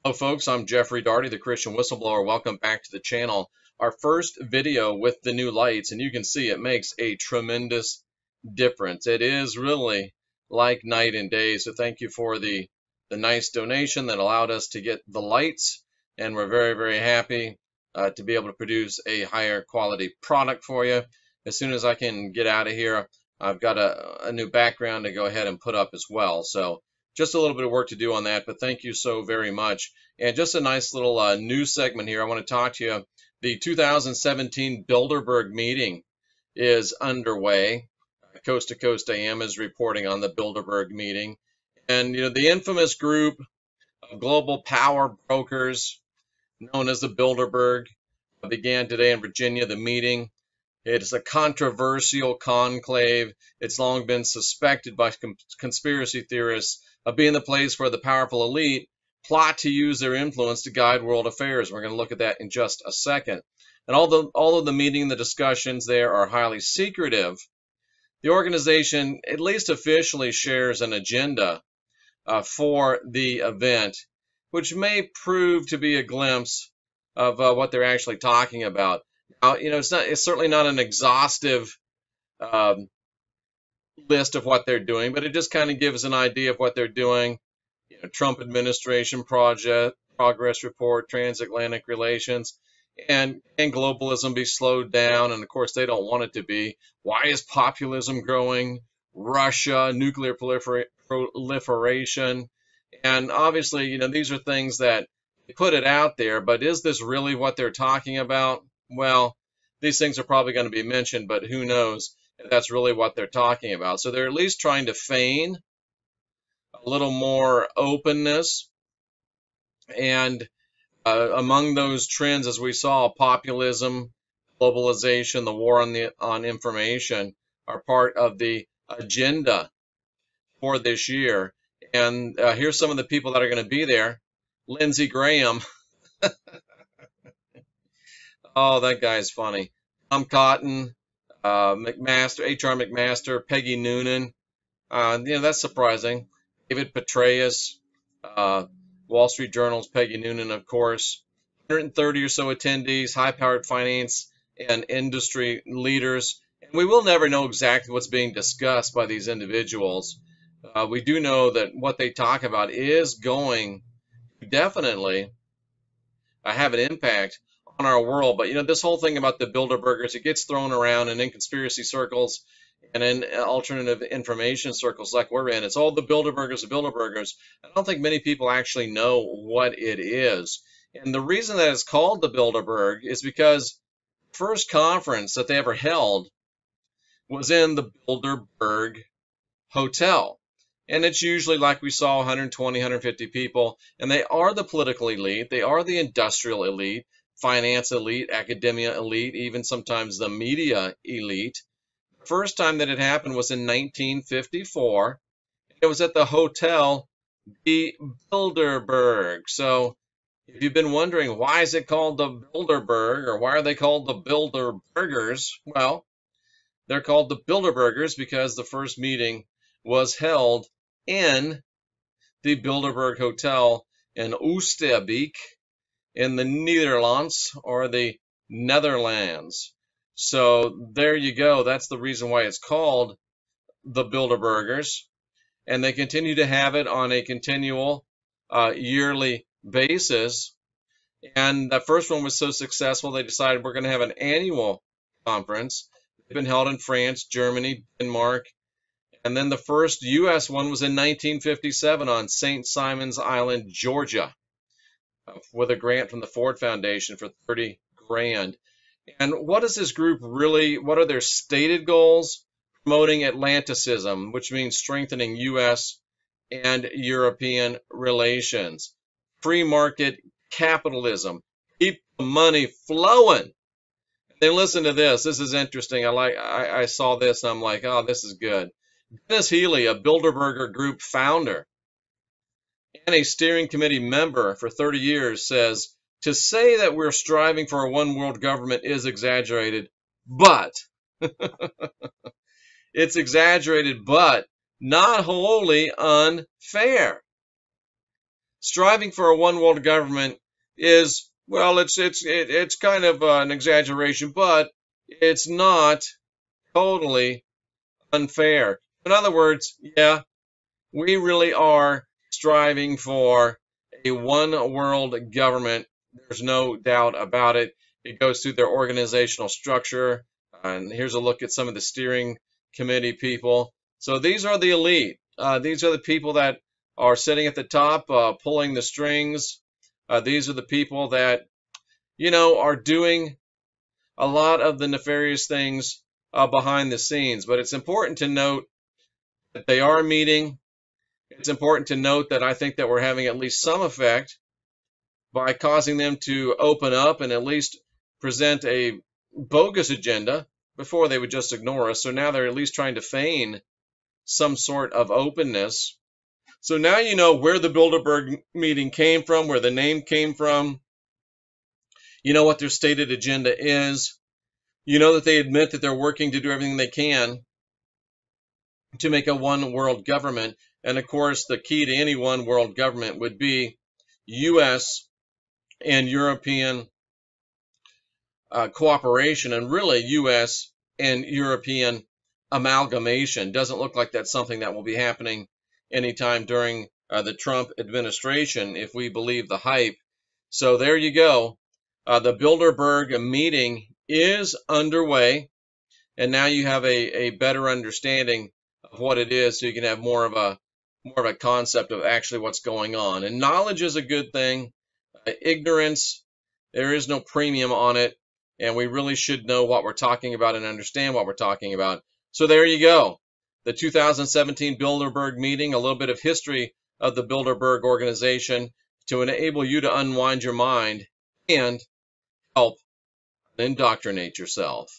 Hello folks, I'm Jeffrey Darty, the Christian Whistleblower. Welcome back to the channel. Our first video with the new lights, and you can see it makes a tremendous difference. It is really like night and day, so thank you for the nice donation that allowed us to get the lights, and we're very happy to be able to produce a higher quality product for you. As soon as I can get out of here, I've got a new background to go ahead and put up as well. So just a little bit of work to do on that, but thank you so very much. And just a nice little news segment here. I want to talk to you. The 2017 Bilderberg meeting is underway. Coast to Coast AM is reporting on the Bilderberg meeting. And, you know, the infamous group of global power brokers known as the Bilderberg began today in Virginia, the meeting. It is a controversial conclave. It's long been suspected by conspiracy theorists of being the place where the powerful elite plot to use their influence to guide world affairs. We're going to look at that in just a second. And although the meeting and the discussions there are highly secretive, the organization, at least officially, shares an agenda for the event, which may prove to be a glimpse of what they're actually talking about. Now, you know, it's certainly not an exhaustive list of what they're doing, but it just kind of gives an idea of what they're doing. You know, Trump administration progress report, transatlantic relations, and can globalism be slowed down? And of course, they don't want it to be. Why is populism growing? Russia, nuclear proliferation, and obviously, you know, these are things that they put it out there. But is this really what they're talking about? Well, these things are probably going to be mentioned, but who knows if that's really what they're talking about. So they're at least trying to feign a little more openness. And among those trends, as we saw, populism, globalization, the war on information are part of the agenda for this year. And here's some of the people that are going to be there. Lindsey Graham. Oh, that guy's funny. Tom Cotton, McMaster, H.R. McMaster, Peggy Noonan. You know, that's surprising. David Petraeus, Wall Street Journal's Peggy Noonan, of course. 130 or so attendees, high-powered finance and industry leaders. And we will never know exactly what's being discussed by these individuals. We do know that what they talk about is going to definitely have an impact on our world. But, you know, this whole thing about the Bilderbergers, it gets thrown around, and in conspiracy circles and in alternative information circles like we're in, it's all the Bilderbergers, the Bilderbergers. I don't think many people actually know what it is. And the reason that it's called the Bilderberg is because the first conference that they ever held was in the Bilderberg Hotel. And it's usually, like we saw, 120, 150 people. And they are the political elite. They are the industrial elite, finance elite, academia elite, even sometimes the media elite. The first time that it happened was in 1954. It was at the Hotel the Bilderberg. So if you've been wondering, why is it called the Bilderberg, or why are they called the Bilderbergers? Well, they're called the Bilderbergers because the first meeting was held in the Bilderberg Hotel in Oosterbeek in the Netherlands, or the Netherlands. So there you go. That's the reason why it's called the Bilderbergers. And they continue to have it on a continual yearly basis. And the first one was so successful, they decided we're going to have an annual conference. They've been held in France, Germany, Denmark. And then the first U.S. one was in 1957 on St. Simon's Island, Georgia, with a grant from the Ford Foundation for 30 grand. And what is this group really, what are their stated goals? Promoting Atlanticism, which means strengthening U.S. and European relations. Free market capitalism. Keep the money flowing. Then listen to this. This is interesting. I saw this and I'm like, oh, this is good. Dennis Healy, a Bilderberger Group founder and a steering committee member for 30 years, says, to say that we're striving for a one world government is exaggerated, but it's exaggerated, but not wholly unfair. striving for a one world government is, well, it's kind of an exaggeration, but it's not totally unfair. In other words, yeah, we really are striving for a one world government. There's no doubt about it. It goes through their organizational structure. And here's a look at some of the steering committee people. So these are the elite. These are the people that are sitting at the top, pulling the strings. These are the people that, are doing a lot of the nefarious things behind the scenes. But it's important to note that they are meeting. It's important to note that I think that we're having at least some effect by causing them to open up and at least present a bogus agenda. Before they would just ignore us. So now they're at least trying to feign some sort of openness. So now you know where the Bilderberg meeting came from, where the name came from. You know what their stated agenda is. You know that they admit that they're working to do everything they can to make a one world government. And of course, the key to any one world government would be U.S. and European cooperation, and really U.S. and European amalgamation. Doesn't look like that's something that will be happening anytime during the Trump administration, if we believe the hype. So there you go. The Bilderberg meeting is underway, and now you have a better understanding of what it is, so you can have more of a concept of actually what's going on. And knowledge is a good thing. Ignorance, there is no premium on it, and we really should know what we're talking about and understand what we're talking about. So there you go. The 2017 Bilderberg meeting, a little bit of history of the Bilderberg organization to enable you to unwind your mind and help indoctrinate yourself.